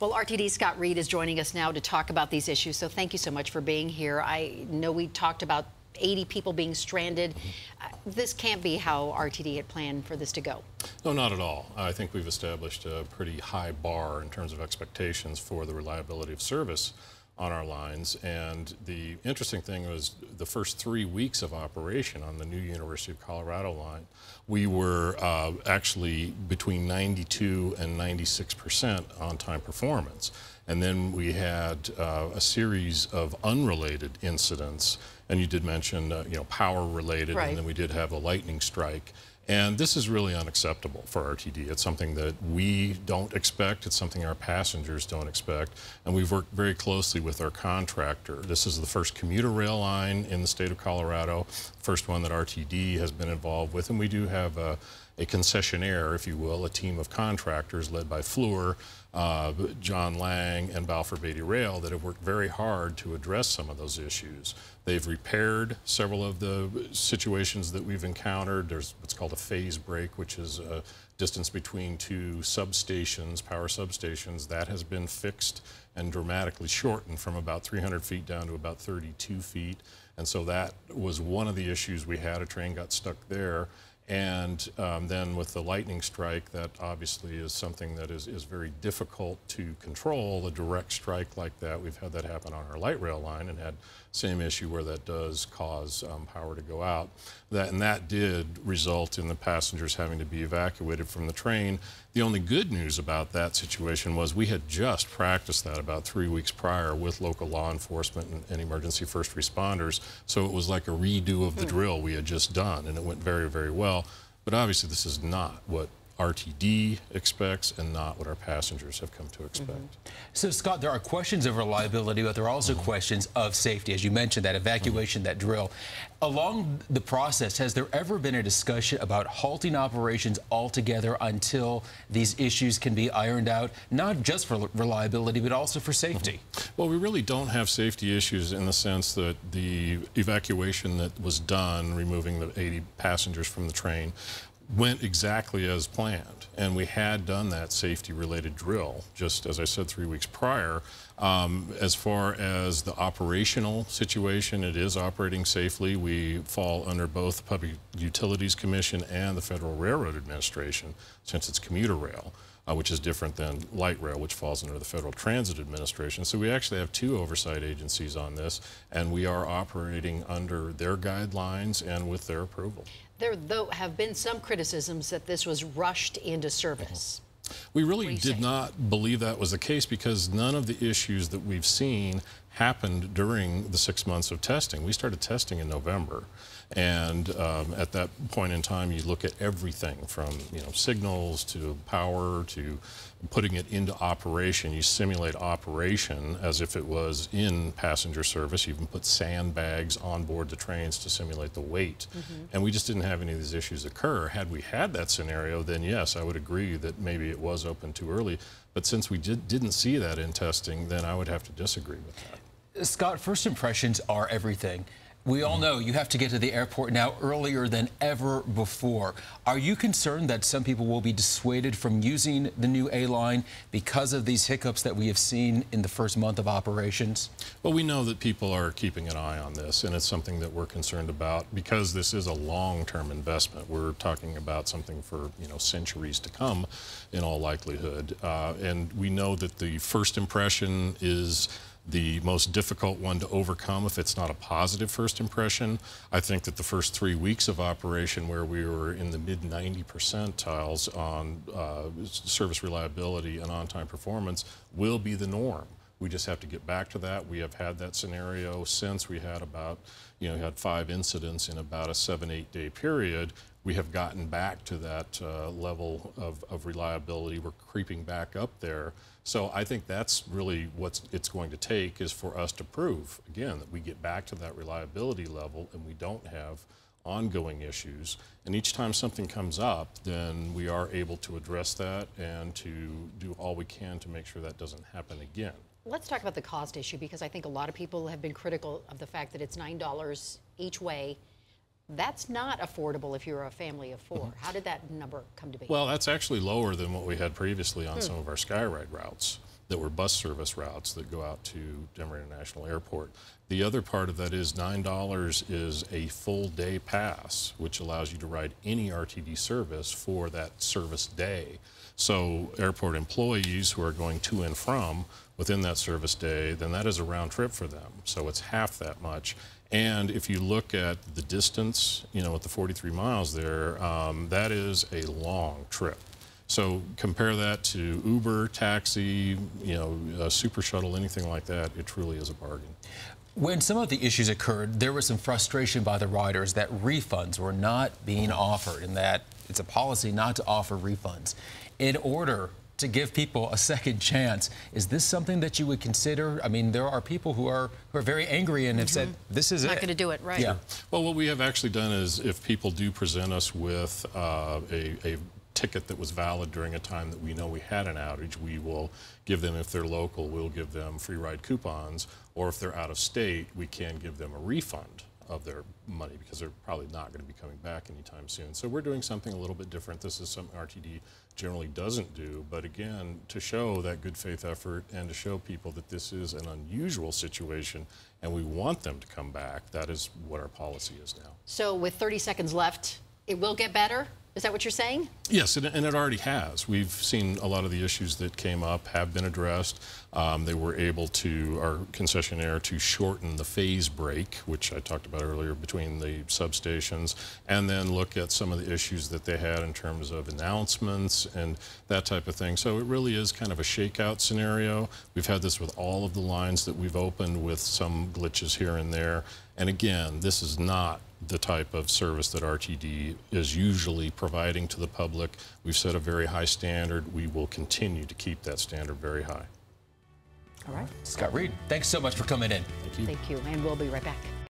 Well, RTD Scott Reed is joining us now to talk about these issues, so thank you so much for being here. I know we talked about 80 people being stranded. This can't be how RTD had planned for this to go. No, not at all. I think we've established a pretty high bar in terms of expectations for the reliability of service on our lines. And the interesting thing was the first 3 weeks of operation on the new University of Colorado line, we were actually between 92 and 96% on-time performance. And then we had a series of unrelated incidents, and you did mention, power related, right. And then we did have a lightning strike. And this is really unacceptable for RTD. It's something that we don't expect. It's something our passengers don't expect. And we've worked very closely with our contractor. This is the first commuter rail line in the state of Colorado, first one that RTD has been involved with. And we do have a concessionaire, if you will, a team of contractors led by Fluor, John Lang, and Balfour Beatty Rail that have worked very hard to address some of those issues. They've repaired several of the situations that we've encountered. There's what's called a phase break, which is a distance between two substations, power substations. That has been fixed and dramatically shortened from about 300 feet down to about 32 feet. And so that was one of the issues we had. A train got stuck there. And then with the lightning strike, that obviously is something that is very difficult to control, a direct strike like that. We've had that happen on our light rail line and had same issue where that does cause power to go out. And that did result in the passengers having to be evacuated from the train. The only good news about that situation was we had just practiced that about 3 weeks prior with local law enforcement and emergency first responders. So it was like a redo of the drill we had just done, and it went very, very well. But obviously this is not what RTD expects and not what our passengers have come to expect. So, Scott, there are questions of reliability, but there are also questions of safety. As you mentioned, that evacuation, that drill. Along the process, has there ever been a discussion about halting operations altogether until these issues can be ironed out, not just for reliability, but also for safety? Well, we really don't have safety issues in the sense that the evacuation that was done, removing the 80 passengers from the train, went exactly as planned, and we had done that safety-related drill, just as I said 3 weeks prior. As far as the operational situation, it is operating safely. We fall under both the Public Utilities Commission and the Federal Railroad Administration, since it's commuter rail, which is different than light rail, which falls under the Federal Transit Administration. So we actually have two oversight agencies on this, and we are operating under their guidelines and with their approval. There, though, have been some criticisms that this was rushed into service. We really did not believe that was the case because none of the issues that we've seen happened during the 6 months of testing. We started testing in November, and at that point in time, you look at everything from signals to power to putting it into operation. You simulate operation as if it was in passenger service. You even put sandbags on board the trains to simulate the weight. And we just didn't have any of these issues occur. Had we had that scenario, then yes, I would agree that maybe it was open too early. But since we didn't see that in testing, then I would have to disagree with that. Scott, first impressions are everything. We all know you have to get to the airport now earlier than ever before. Are you concerned that some people will be dissuaded from using the new A-line because of these hiccups that we have seen in the first month of operations? Well, we know that people are keeping an eye on this, and it's something that we're concerned about because this is a long-term investment. We're talking about something for centuries to come in all likelihood. And we know that the first impression is the most difficult one to overcome if it's not a positive first impression. I think that the first 3 weeks of operation, where we were in the mid-90 percentiles on service reliability and on-time performance, will be the norm. We just have to get back to that. We have had that scenario since we had about, had 5 incidents in about a 7-8 day period. We have gotten back to that level of reliability. We're creeping back up there. So I think that's really what it's going to take, is for us to prove, again, that we get back to that reliability level and we don't have ongoing issues. And each time something comes up, then we are able to address that and to do all we can to make sure that doesn't happen again. Let's talk about the cost issue, because I think a lot of people have been critical of the fact that it's $9 each way. That's not affordable if you're a family of 4. How did that number come to be? Well, that's actually lower than what we had previously on some of our Skyride routes. that were bus service routes that go out to Denver International Airport. The other part of that is $9 is a full day pass, which allows you to ride any RTD service for that service day. So airport employees who are going to and from within that service day, then that is a round trip for them. So it's half that much. And if you look at the distance, you know, with the 43 miles there, that is a long trip. So compare that to Uber, taxi, you know, a super shuttle, anything like that, it truly is a bargain. When some of the issues occurred, there was some frustration by the riders that refunds were not being offered and that it's a policy not to offer refunds. In order to give people a second chance, is this something that you would consider? I mean, there are people who are very angry and have said, this is Not going to do it, right? Yeah. Well, what we have actually done is if people do present us with a ticket that was valid during a time that we know we had an outage, we will give them, if they're local, we'll give them free ride coupons, or if they're out of state, we can give them a refund of their money because they're probably not going to be coming back anytime soon. So we're doing something a little bit different. This is something RTD generally doesn't do, but again, to show that good faith effort and to show people that this is an unusual situation and we want them to come back, that is what our policy is now. So with 30 seconds left, it will get better? Is that what you're saying? Yes, and it already has. We've seen a lot of the issues that came up have been addressed. They were able to, our concessionaire, to shorten the phase break, which I talked about earlier, between the substations, and then look at some of the issues that they had in terms of announcements and that type of thing. So it really is kind of a shakeout scenario. We've had this with all of the lines that we've opened with some glitches here and there. And again, this is not the type of service that RTD is usually providing to the public. We've set a very high standard. We will continue to keep that standard very high. All right. Scott Reed, thanks so much for coming in. Thank you. Thank you. And we'll be right back.